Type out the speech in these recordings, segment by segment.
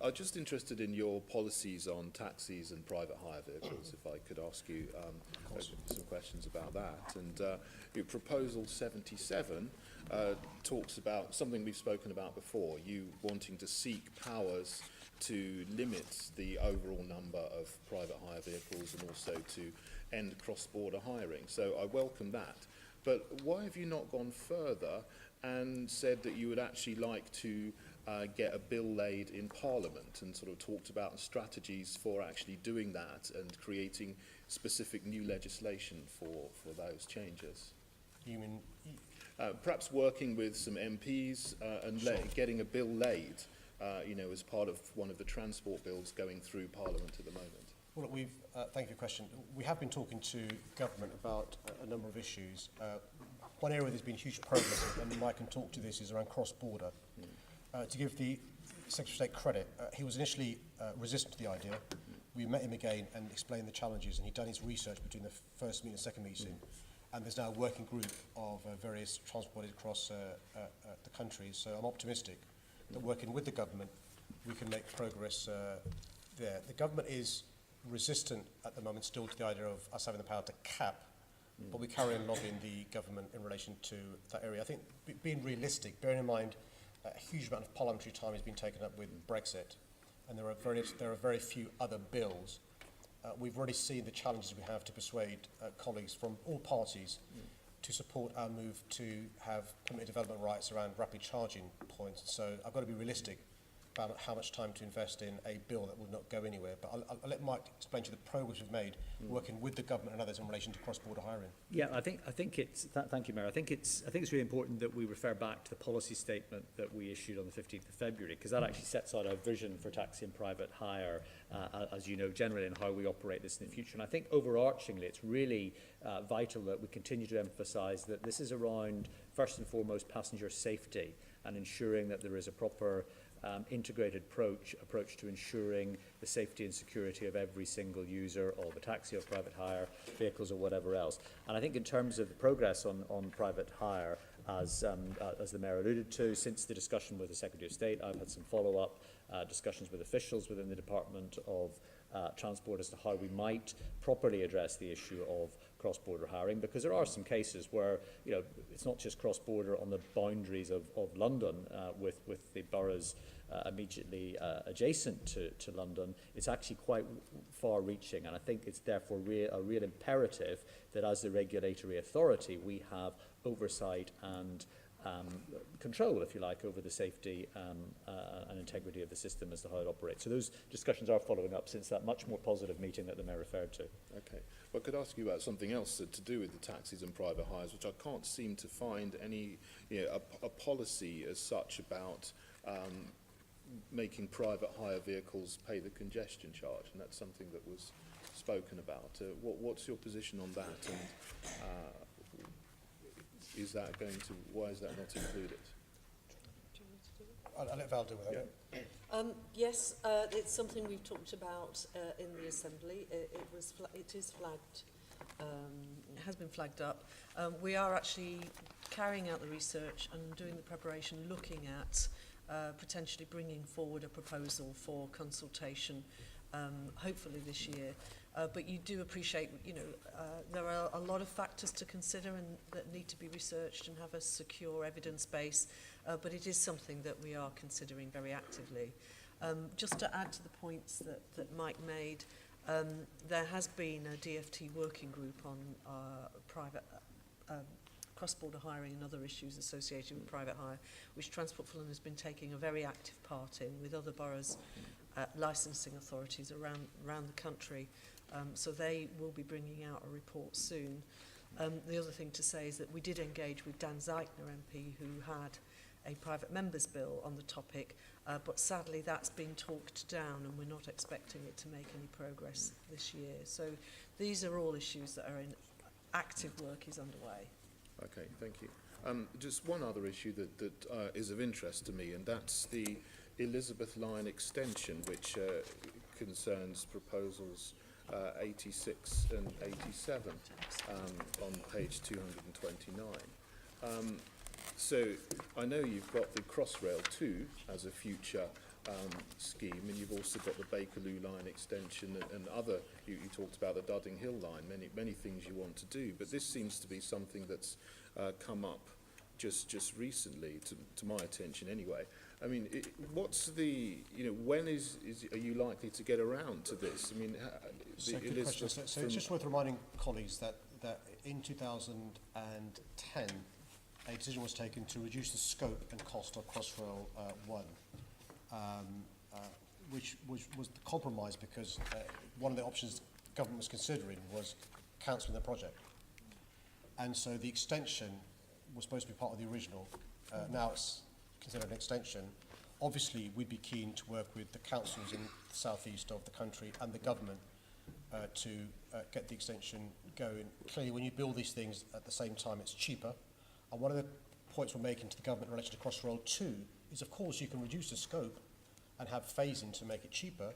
I'm just interested in your policies on taxis and private hire vehicles, if I could ask you some questions about that. And your proposal 77 talks about something we've spoken about before, you wanting to seek powers to limit the overall number of private hire vehicles and also to end cross-border hiring. So I welcome that. But why have you not gone further and said that you would actually like to get a bill laid in Parliament and sort of talked about strategies for actually doing that and creating specific new legislation for those changes? You mean? Perhaps working with some MPs and Sure. Getting a bill laid, you know, as part of one of the transport bills going through Parliament at the moment. Well, look, thank you for your question. We have been talking to government about a number of issues. One area there's been huge progress, and Mike can talk to this, is around cross-border. To give the Secretary of State credit, he was initially resistant to the idea. We met him again and explained the challenges, and he'd done his research between the first meeting and second meeting. And there's now a working group of various transporters across the country. So I'm optimistic that working with the government, we can make progress there. The government is resistant at the moment still to the idea of us having the power to cap, but we carry on lobbying the government in relation to that area. I think being realistic, bearing in mind a huge amount of parliamentary time has been taken up with Brexit, and there are very few other bills. We've already seen the challenges we have to persuade colleagues from all parties to support our move to have permitted development rights around rapid charging points. So I've got to be realistic about how much time to invest in a bill that will not go anywhere. But I'll let Mike explain to you the progress we've made working with the government and others in relation to cross-border hiring. Yeah, I think it's thank you, Mayor. I think it's really important that we refer back to the policy statement that we issued on the 15th of February, because that actually sets out our vision for taxi and private hire, as you know, generally, and how we operate this in the future. And I think overarchingly, it's really vital that we continue to emphasise that this is around, first and foremost, passenger safety and ensuring that there is a proper integrated approach to ensuring the safety and security of every single user of a taxi or private hire vehicles or whatever else. And I think in terms of the progress on private hire, as the Mayor alluded to, since the discussion with the Secretary of State, I've had some follow-up discussions with officials within the Department of Transport as to how we might properly address the issue of cross-border hiring, because there are some cases where, you know, it's not just cross-border on the boundaries of London with the boroughs immediately adjacent to London. It's actually quite far-reaching, and I think it's therefore a real imperative that as the regulatory authority we have oversight and control, if you like, over the safety and integrity of the system as to how it operates. So those discussions are following up since that much more positive meeting that the Mayor referred to. Okay. Well, I could ask you about something else to do with the taxis and private hires, which I can't seem to find any, you know, a policy as such about making private hire vehicles pay the congestion charge, and that's something that was spoken about. What's your position on that, and is that going to, why is that not included? I'll let Val deal with that. Yeah. Yes, it's something we've talked about in the Assembly. It is flagged. It has been flagged up. We are actually carrying out the research and doing the preparation, looking at potentially bringing forward a proposal for consultation, hopefully this year. But you do appreciate, you know, there are a lot of factors to consider and that need to be researched and have a secure evidence base, but it is something that we are considering very actively. Just to add to the points that Mike made, there has been a DFT working group on private cross-border hiring and other issues associated with private hire, which Transport for London has been taking a very active part in with other boroughs, licensing authorities around the country. So they will be bringing out a report soon. The other thing to say is that we did engage with Dan Zeichner MP, who had a private members bill on the topic, but sadly that's been talked down and we're not expecting it to make any progress this year. So these are all issues that are in active work is underway. Okay, thank you. Just one other issue that is of interest to me, and that's the Elizabeth Line extension, which concerns proposals 86 and 87 on page 229. So I know you've got the Crossrail 2 as a future scheme, and you've also got the Bakerloo line extension and other, you talked about the Dudding Hill line, many things you want to do, but this seems to be something that's come up just recently, to my attention anyway. I mean, what's the, when are you likely to get around to this? I mean, So good question. So it's just worth reminding colleagues that in 2010, a decision was taken to reduce the scope and cost of Crossrail 1, which was the compromise because one of the options government was considering was cancelling the project. And so the extension was supposed to be part of the original. Now it's considered an extension. Obviously, we'd be keen to work with the councils in the southeast of the country and the government to get the extension going. Clearly, when you build these things at the same time, it's cheaper. And one of the points we're making to the government in relation to Crossrail 2 is, of course, you can reduce the scope and have phasing to make it cheaper,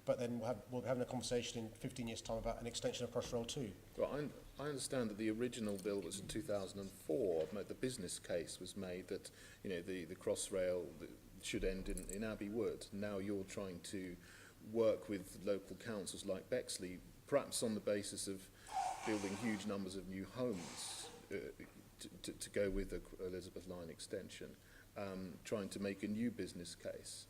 but then we'll be having a conversation in 15 years' time about an extension of Crossrail 2. Well, I understand that the original bill was in 2004. The business case was made that the Crossrail should end in Abbey Wood. Now you're trying to work with local councils like Bexley, perhaps on the basis of building huge numbers of new homes to go with the Elizabeth Line extension, trying to make a new business case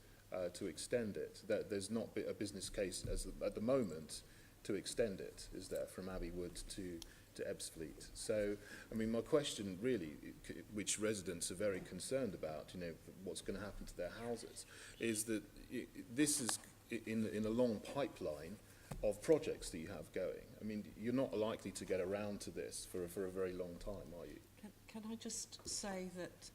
to extend it. There's not a business case at the moment to extend it, is there, from Abbey Wood to Ebbsfleet. So, I mean, my question really, which residents are very concerned about, what's going to happen to their houses, is that this is in a long pipeline of projects that you have going. I mean, you're not likely to get around to this for a very long time, are you? Can I just say that